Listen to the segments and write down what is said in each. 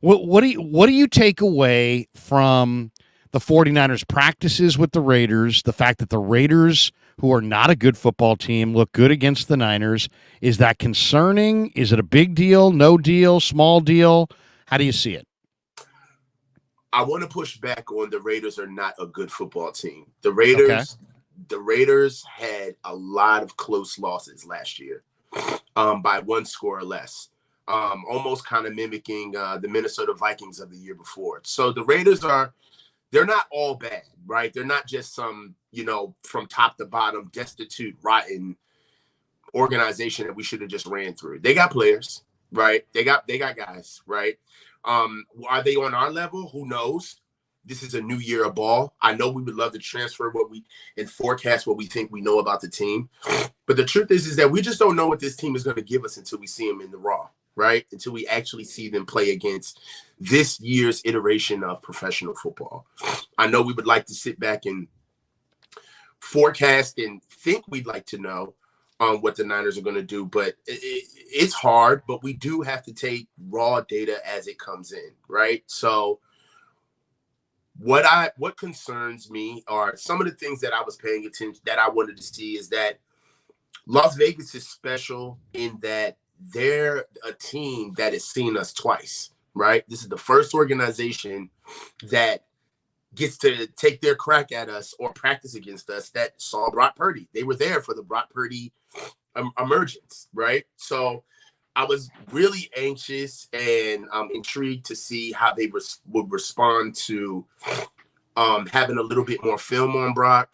What do you take away from the 49ers practices with the Raiders, the fact that the Raiders, who are not a good football team, look good against the Niners? Is that concerning? Is it a big deal, no deal, small deal? How do you see it? I want to push back on the Raiders are not a good football team. Okay. The Raiders had a lot of close losses last year, by one score or less. Almost kind of mimicking the Minnesota Vikings of the year before. So the Raiders they're not all bad, right? They're not just some, from top to bottom, destitute, rotten organization that we should have just ran through. They got players, right? They got guys, right? Are they on our level? Who knows? This is a new year of ball. I know we would love to transfer and forecast what we think we know about the team. But the truth is that we just don't know what this team is going to give us until we see them in the raw, right? Until we actually see them play against this year's iteration of professional football. I know we would like to sit back and forecast and think we'd like to know what the Niners are going to do, but it's hard, but we do have to take raw data as it comes in, right? So what concerns me are some of the things that I was paying attention that I wanted to see is that Las Vegas is special in that they're a team that has seen us twice, right? This is the first organization that gets to take their crack at us or practice against us that saw Brock Purdy. They were there for the Brock Purdy emergence, right? So I was really anxious and intrigued to see how they would respond to having a little bit more film on Brock.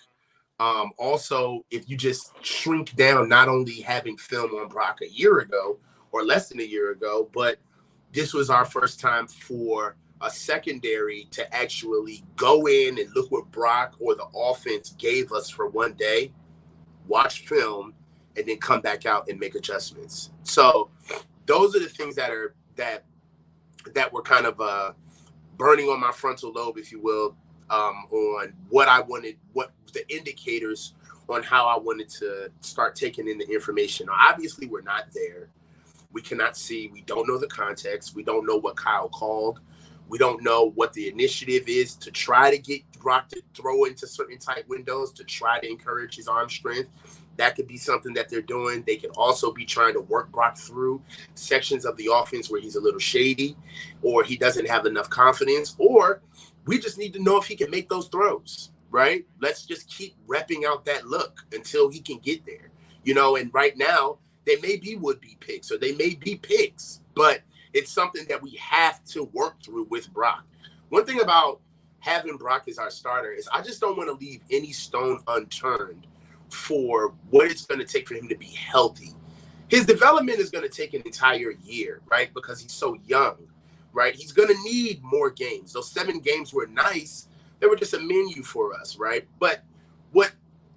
Also, if you just shrink down, not only having film on Brock a year ago or less than a year ago, but this was our first time for a secondary to actually go in and look what Brock or the offense gave us for one day, watch film, and then come back out and make adjustments. So those are the things that were kind of burning on my frontal lobe, if you will, on what I wanted, what the indicators on how I wanted to start taking in the information. Now, obviously, we're not there. We cannot see. We don't know the context. We don't know what Kyle called. We don't know what the initiative is to try to get Brock to throw into certain tight windows to try to encourage his arm strength. That could be something that they're doing. They could also be trying to work Brock through sections of the offense where he's a little shady or he doesn't have enough confidence, or we just need to know if he can make those throws, right? Let's just keep repping out that look until he can get there, and right now they may be would-be picks or they may be picks, but it's something that we have to work through with Brock. One thing about having Brock as our starter is I just don't want to leave any stone unturned for what it's going to take for him to be healthy. His development is going to take an entire year, right? Because he's so young, right? He's going to need more games. Those 7 games were nice. They were just a menu for us, right? But what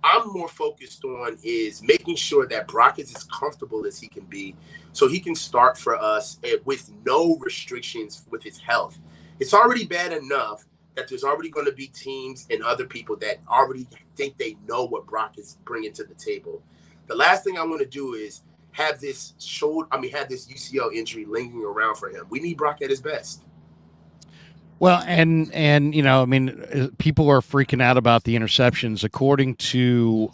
I'm more focused on is making sure that Brock is as comfortable as he can be so he can start for us with no restrictions with his health. It's already bad enough that there's already going to be teams and other people that already think they know what Brock is bringing to the table. The last thing I want to do is have this UCL injury lingering around for him. We need Brock at his best. Well, and people are freaking out about the interceptions. According to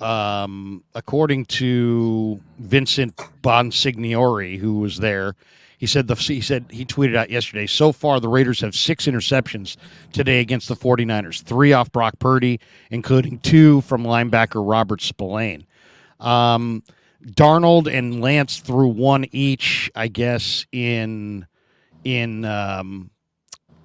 Vincent Bonsignori, who was there, he tweeted out yesterday. So far, the Raiders have 6 interceptions today against the 49ers. 3 off Brock Purdy, including 2 from linebacker Robert Spillane. Darnold and Lance threw 1 each, I guess, in the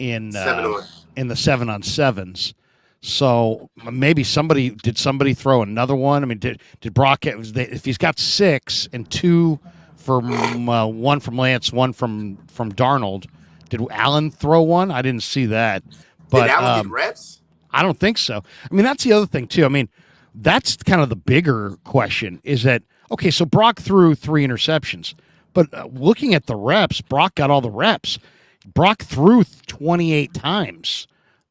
7-on-7s. So maybe somebody throw another one. I mean, did Brock if he's got 6 and 2 from 1 from Lance, 1 from Darnold? Did Allen throw one? I didn't see that. But did Allen get reps? I don't think so. I mean, that's the other thing too. I mean, that's kind of the bigger question. Is that okay? So Brock threw 3 interceptions, but looking at the reps, Brock got all the reps. Brock threw 28 times.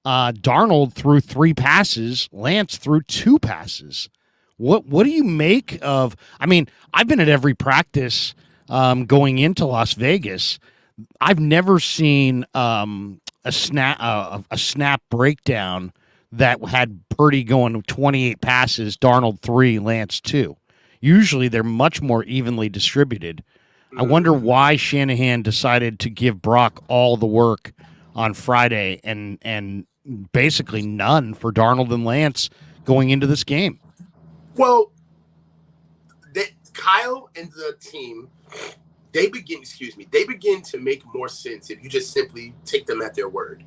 Darnold threw 3 passes. Lance threw 2 passes. What do you make of? I mean, I've been at every practice going into Las Vegas. I've never seen a snap breakdown that had Purdy going 28 passes, Darnold 3, Lance 2. Usually they're much more evenly distributed. I wonder Mhm. why Shanahan decided to give Brock all the work on Friday and basically none for Darnold and Lance going into this game. Well, Kyle and the team, they begin to make more sense if you just simply take them at their word.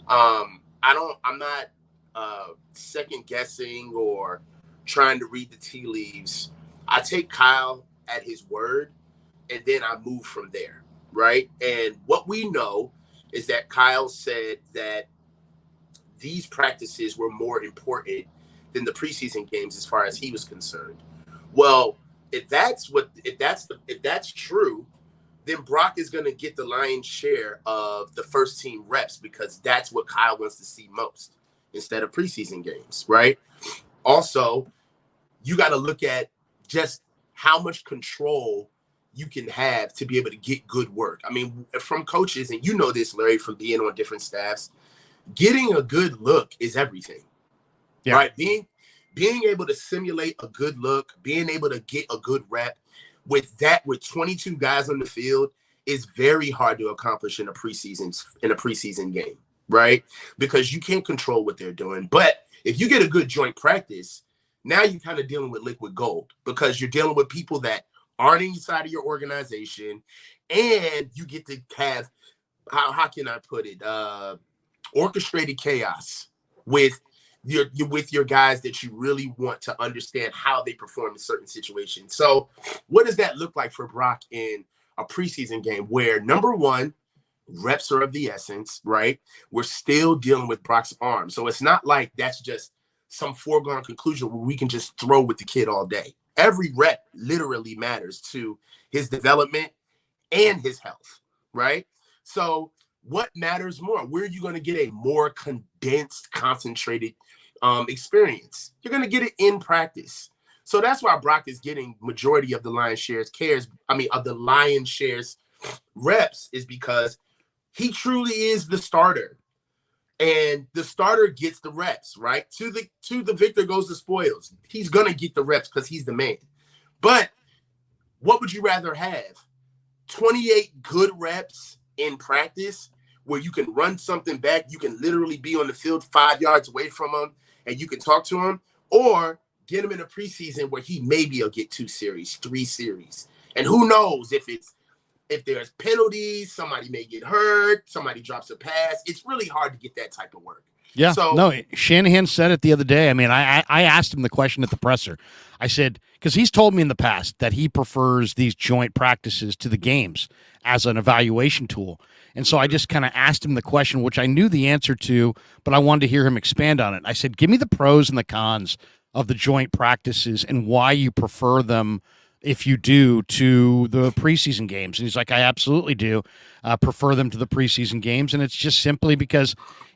I'm not second guessing or trying to read the tea leaves. I take Kyle at his word, and then I move from there, right? And what we know is that Kyle said that these practices were more important than the preseason games as far as he was concerned. Well, if that's true, then Brock is going to get the lion's share of the first team reps because that's what Kyle wants to see most instead of preseason games, right? Also, you got to look at just how much control you can have to be able to get good work. I mean, from coaches, and you know this, Larry, from being on different staffs, getting a good look is everything, Yeah. right? Being able to simulate a good look, being able to get a good rep with 22 guys on the field is very hard to accomplish in a preseason game, right? Because you can't control what they're doing. But if you get a good joint practice, now you're kind of dealing with liquid gold because you're dealing with people that aren't inside of your organization, and you get to have how can I put it? Orchestrated chaos with your guys that you really want to understand how they perform in certain situations. So, what does that look like for Brock in a preseason game where number one, reps are of the essence, right? We're still dealing with Brock's arm. So it's not like that's just some foregone conclusion where we can just throw with the kid all day. Every rep literally matters to his development and his health, right? So what matters more? Where are you going to get a more condensed, concentrated experience? You're going to get it in practice. So that's why Brock is getting majority of the lion's shares of the lion's shares reps is because he truly is the starter. And the starter gets the reps, right? To the victor goes the spoils. He's gonna get the reps because he's the man. But what would you rather have? 28 good reps in practice where you can run something back, you can literally be on the field 5 yards away from him and you can talk to him, or get him in a preseason where he maybe will get 2 series, 3 series. And who knows if there's penalties, somebody may get hurt, somebody drops a pass. It's really hard to get that type of work. Yeah, So no, Shanahan said it the other day. I mean, I asked him the question at the presser. I said, because he's told me in the past that he prefers these joint practices to the games as an evaluation tool. And so I just kind of asked him the question, which I knew the answer to, but I wanted to hear him expand on it. I said, give me the pros and the cons of the joint practices and why you prefer them if you do to the preseason games. And he's like, I absolutely do prefer them to the preseason games. And it's just simply because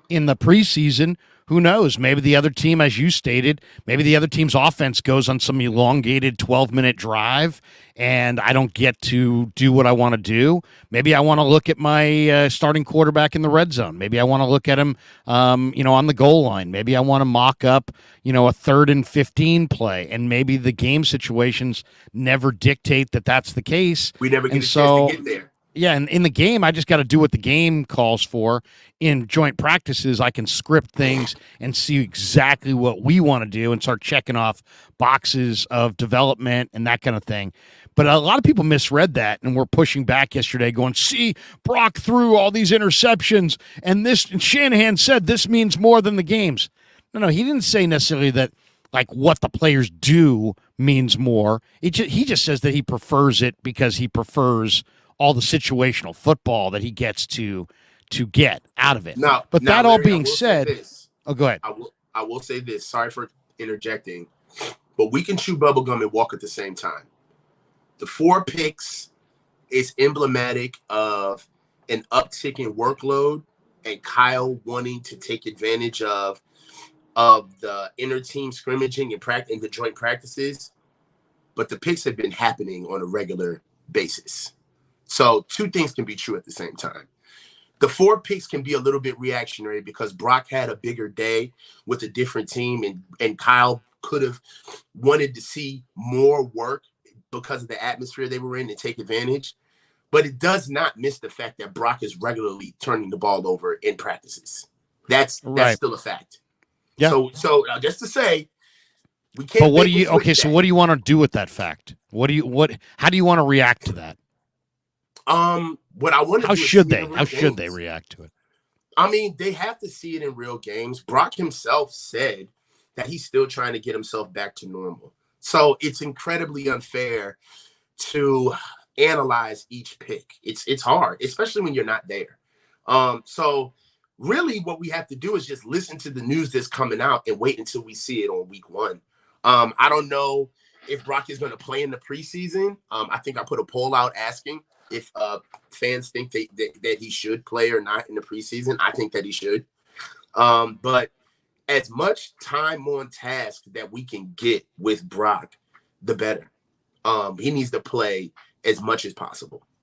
in the preseason, who knows? Maybe the other team, as you stated, maybe the other team's offense goes on some elongated 12-minute drive and I don't get to do what I want to do. Maybe I want to look at my starting quarterback in the red zone. Maybe I want to look at him, on the goal line. Maybe I want to mock up, a 3rd and 15 play. And maybe the game situations never dictate that that's the case. we never get And a chance to so get there. yeah, and in the game, I just got to do what the game calls for. In joint practices, I can script things and see exactly what we want to do and start checking off boxes of development and that kind of thing. But a lot of people misread that and were pushing back yesterday, going, see, Brock threw all these interceptions, and Shanahan said this means more than the games. No, he didn't say necessarily that like what the players do means more. He just says that he prefers it because he prefers all the situational football that he gets to get out of it. But Now, that all Larry, I being will say said, this. oh, go ahead. I will say this. Sorry for interjecting, but we can chew bubblegum and walk at the same time. The 4 picks is emblematic of an uptick in workload and Kyle wanting to take advantage of the inner team scrimmaging and the joint practices. But the picks have been happening on a regular basis. So two things can be true at the same time. The 4 picks can be a little bit reactionary because Brock had a bigger day with a different team, and Kyle could have wanted to see more work because of the atmosphere they were in and take advantage. But it does not miss the fact that Brock is regularly turning the ball over in practices. That's Right. still a fact. Yeah. So just to say, we But can't. what do you? Okay, so what do you want to do with that fact? How do you want to react to that? What I want to How do is should see it they? in real How should games. they react to it? I mean, they have to see it in real games. Brock himself said that he's still trying to get himself back to normal. So it's incredibly unfair to analyze each pick. It's hard, especially when you're not there. So really what we have to do is just listen to the news that's coming out and wait until we see it on week 1. I don't know if Brock is going to play in the preseason. I think I put a poll out asking if fans think that he should play or not in the preseason. I think that he should. But as much time on task that we can get with Brock, the better. He needs to play as much as possible.